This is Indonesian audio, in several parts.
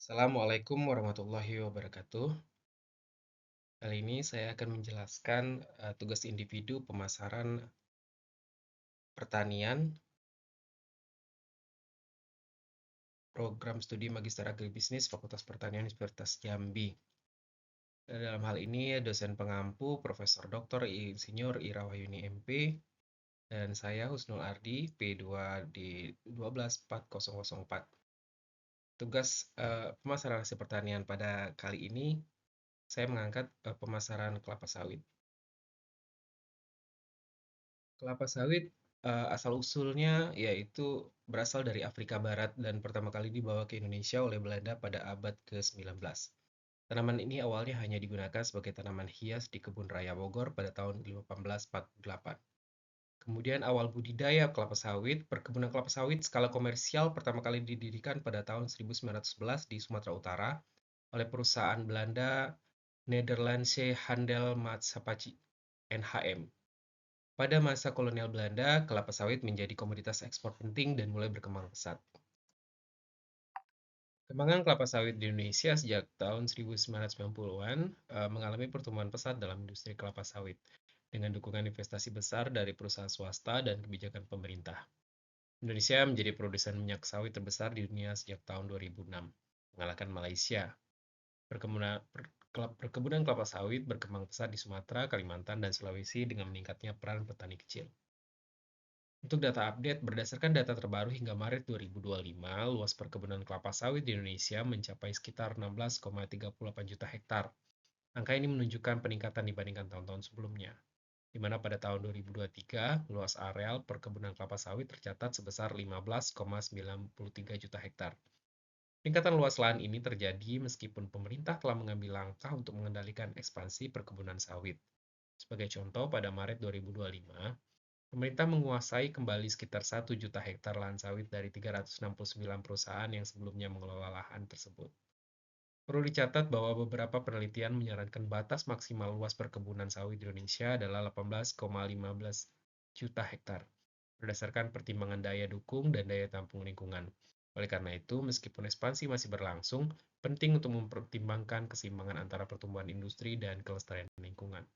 Assalamualaikum warahmatullahi wabarakatuh. Kali ini saya akan menjelaskan tugas individu pemasaran pertanian, program studi Magister Agribisnis Fakultas Pertanian Universitas Jambi. Dalam hal ini, dosen pengampu Profesor Dr. Insinyur Ira Wahyuni MP dan saya Husnul Ardi P2 di 124004. Tugas pemasaran hasil pertanian pada kali ini saya mengangkat pemasaran kelapa sawit. Kelapa sawit asal-usulnya yaitu berasal dari Afrika Barat dan pertama kali dibawa ke Indonesia oleh Belanda pada abad ke-19. Tanaman ini awalnya hanya digunakan sebagai tanaman hias di kebun raya Bogor pada tahun 1848. Kemudian awal budidaya kelapa sawit, perkebunan kelapa sawit skala komersial pertama kali didirikan pada tahun 1911 di Sumatera Utara oleh perusahaan Belanda Nederlandse Handel Maatschappij (NHM). Pada masa kolonial Belanda, kelapa sawit menjadi komoditas ekspor penting dan mulai berkembang pesat. Kembangan kelapa sawit di Indonesia sejak tahun 1990-an mengalami pertumbuhan pesat dalam industri kelapa sawit, dengan dukungan investasi besar dari perusahaan swasta dan kebijakan pemerintah. Indonesia menjadi produsen minyak sawit terbesar di dunia sejak tahun 2006, mengalahkan Malaysia. Perkebunan kelapa sawit berkembang pesat di Sumatera, Kalimantan, dan Sulawesi dengan meningkatnya peran petani kecil. Untuk data update, berdasarkan data terbaru hingga Maret 2025, luas perkebunan kelapa sawit di Indonesia mencapai sekitar 16,38 juta hektar. Angka ini menunjukkan peningkatan dibandingkan tahun-tahun sebelumnya, di mana pada tahun 2023, luas areal perkebunan kelapa sawit tercatat sebesar 15,93 juta hektar. Peningkatan luas lahan ini terjadi meskipun pemerintah telah mengambil langkah untuk mengendalikan ekspansi perkebunan sawit. Sebagai contoh, pada Maret 2025, pemerintah menguasai kembali sekitar 1 juta hektar lahan sawit dari 369 perusahaan yang sebelumnya mengelola lahan tersebut. Perlu dicatat bahwa beberapa penelitian menyarankan batas maksimal luas perkebunan sawit di Indonesia adalah 18,15 juta hektar, berdasarkan pertimbangan daya dukung dan daya tampung lingkungan. Oleh karena itu, meskipun ekspansi masih berlangsung, penting untuk mempertimbangkan keseimbangan antara pertumbuhan industri dan kelestarian lingkungan.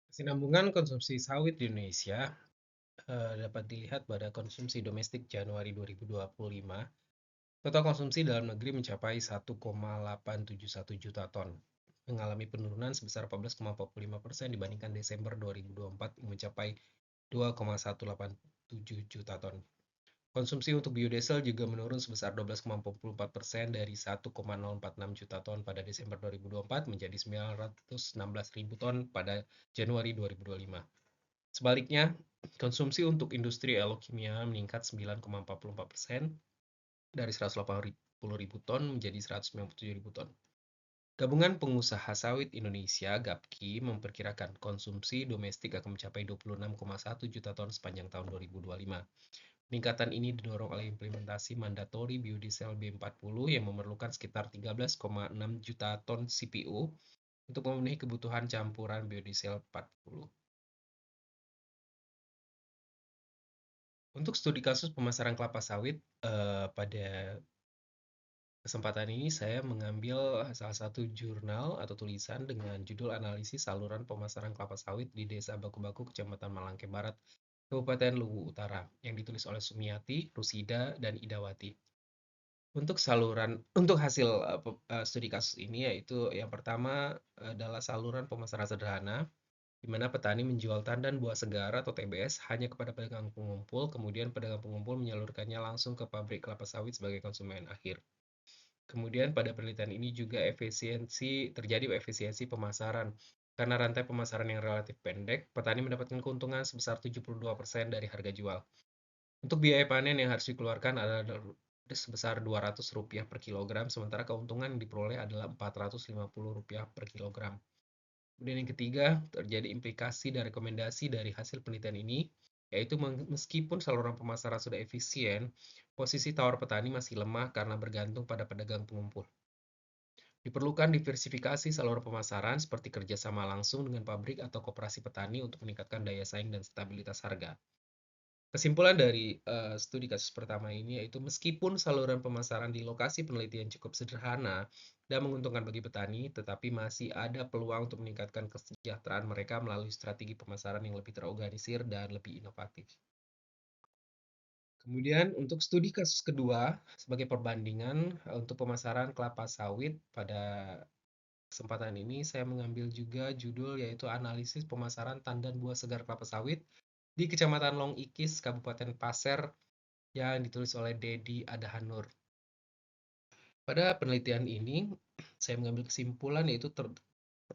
Kesinambungan konsumsi sawit di Indonesia dapat dilihat pada konsumsi domestik Januari 2025. Total konsumsi dalam negeri mencapai 1,871 juta ton, mengalami penurunan sebesar 14,45% dibandingkan Desember 2024 yang mencapai 2,187 juta ton. Konsumsi untuk biodiesel juga menurun sebesar 12,44% dari 1,046 juta ton pada Desember 2024 menjadi 916 ribu ton pada Januari 2025. Sebaliknya, konsumsi untuk industri alokimia meningkat 9,44% dari 180 ribu ton menjadi 197 ribu ton. Gabungan Pengusaha Sawit Indonesia (GAPKI) memperkirakan konsumsi domestik akan mencapai 26,1 juta ton sepanjang tahun 2025. Peningkatan ini didorong oleh implementasi mandatori biodiesel B40 yang memerlukan sekitar 13,6 juta ton CPO untuk memenuhi kebutuhan campuran biodiesel 40. Untuk studi kasus pemasaran kelapa sawit, pada kesempatan ini saya mengambil salah satu jurnal atau tulisan dengan judul analisis saluran pemasaran kelapa sawit di Desa Baku-Baku, Kecamatan Malangke Barat, Kabupaten Luwu Utara, yang ditulis oleh Sumiati, Rusida, dan Idawati. Untuk hasil studi kasus ini yaitu yang pertama adalah saluran pemasaran sederhana, di mana petani menjual tandan buah segar atau TBS hanya kepada pedagang pengumpul, kemudian pedagang pengumpul menyalurkannya langsung ke pabrik kelapa sawit sebagai konsumen akhir. Kemudian pada penelitian ini juga terjadi efisiensi pemasaran. Karena rantai pemasaran yang relatif pendek, petani mendapatkan keuntungan sebesar 72% dari harga jual. Untuk biaya panen yang harus dikeluarkan adalah sebesar Rp200 per kilogram, sementara keuntungan yang diperoleh adalah Rp450 per kilogram. Kemudian yang ketiga, terjadi implikasi dan rekomendasi dari hasil penelitian ini, yaitu meskipun saluran pemasaran sudah efisien, posisi tawar petani masih lemah karena bergantung pada pedagang pengumpul. Diperlukan diversifikasi saluran pemasaran seperti kerjasama langsung dengan pabrik atau koperasi petani untuk meningkatkan daya saing dan stabilitas harga. Kesimpulan dari studi kasus pertama ini yaitu meskipun saluran pemasaran di lokasi penelitian cukup sederhana dan menguntungkan bagi petani, tetapi masih ada peluang untuk meningkatkan kesejahteraan mereka melalui strategi pemasaran yang lebih terorganisir dan lebih inovatif. Kemudian untuk studi kasus kedua, sebagai perbandingan untuk pemasaran kelapa sawit pada kesempatan ini saya mengambil juga judul yaitu Analisis Pemasaran Tandan Buah Segar Kelapa Sawit di Kecamatan Long Ikis, Kabupaten Pasir, yang ditulis oleh Dedi Adahanur. Pada penelitian ini, saya mengambil kesimpulan yaitu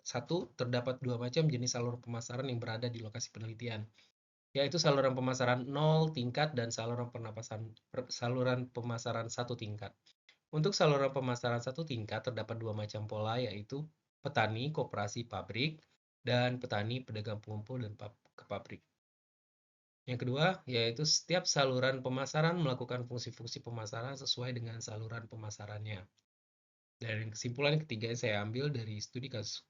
satu, terdapat dua macam jenis saluran pemasaran yang berada di lokasi penelitian, yaitu saluran pemasaran nol tingkat dan saluran pemasaran satu tingkat. Untuk saluran pemasaran satu tingkat terdapat dua macam pola, yaitu petani, koperasi, pabrik, dan petani, pedagang pengumpul, dan ke pabrik. Yang kedua, yaitu setiap saluran pemasaran melakukan fungsi-fungsi pemasaran sesuai dengan saluran pemasarannya. Dan kesimpulan ketiga yang saya ambil dari studi kasus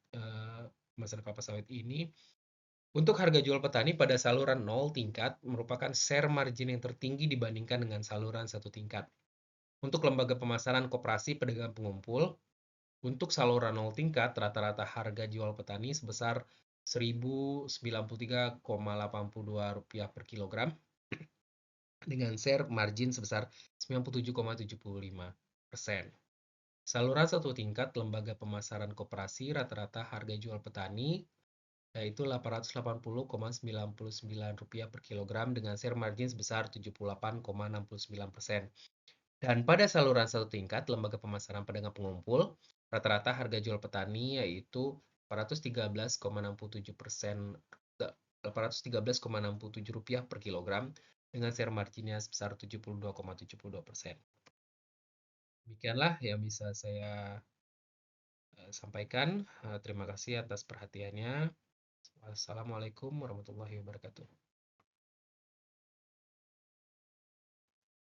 pemasaran kelapa sawit ini, untuk harga jual petani pada saluran 0 tingkat merupakan share margin yang tertinggi dibandingkan dengan saluran satu tingkat. Untuk lembaga pemasaran koperasi pedagang pengumpul, untuk saluran 0 tingkat, rata-rata harga jual petani sebesar Rp1.093,82 per kilogram dengan share margin sebesar 97,75%. Saluran satu tingkat lembaga pemasaran koperasi rata-rata harga jual petani yaitu Rp880,99 per kilogram dengan share margin sebesar 78,69%. Dan pada saluran satu tingkat lembaga pemasaran pedagang pengumpul, rata-rata harga jual petani yaitu Rp813,67 per kilogram dengan share marginnya sebesar 72,72%. Demikianlah yang bisa saya sampaikan. Terima kasih atas perhatiannya. Wassalamualaikum warahmatullahi wabarakatuh.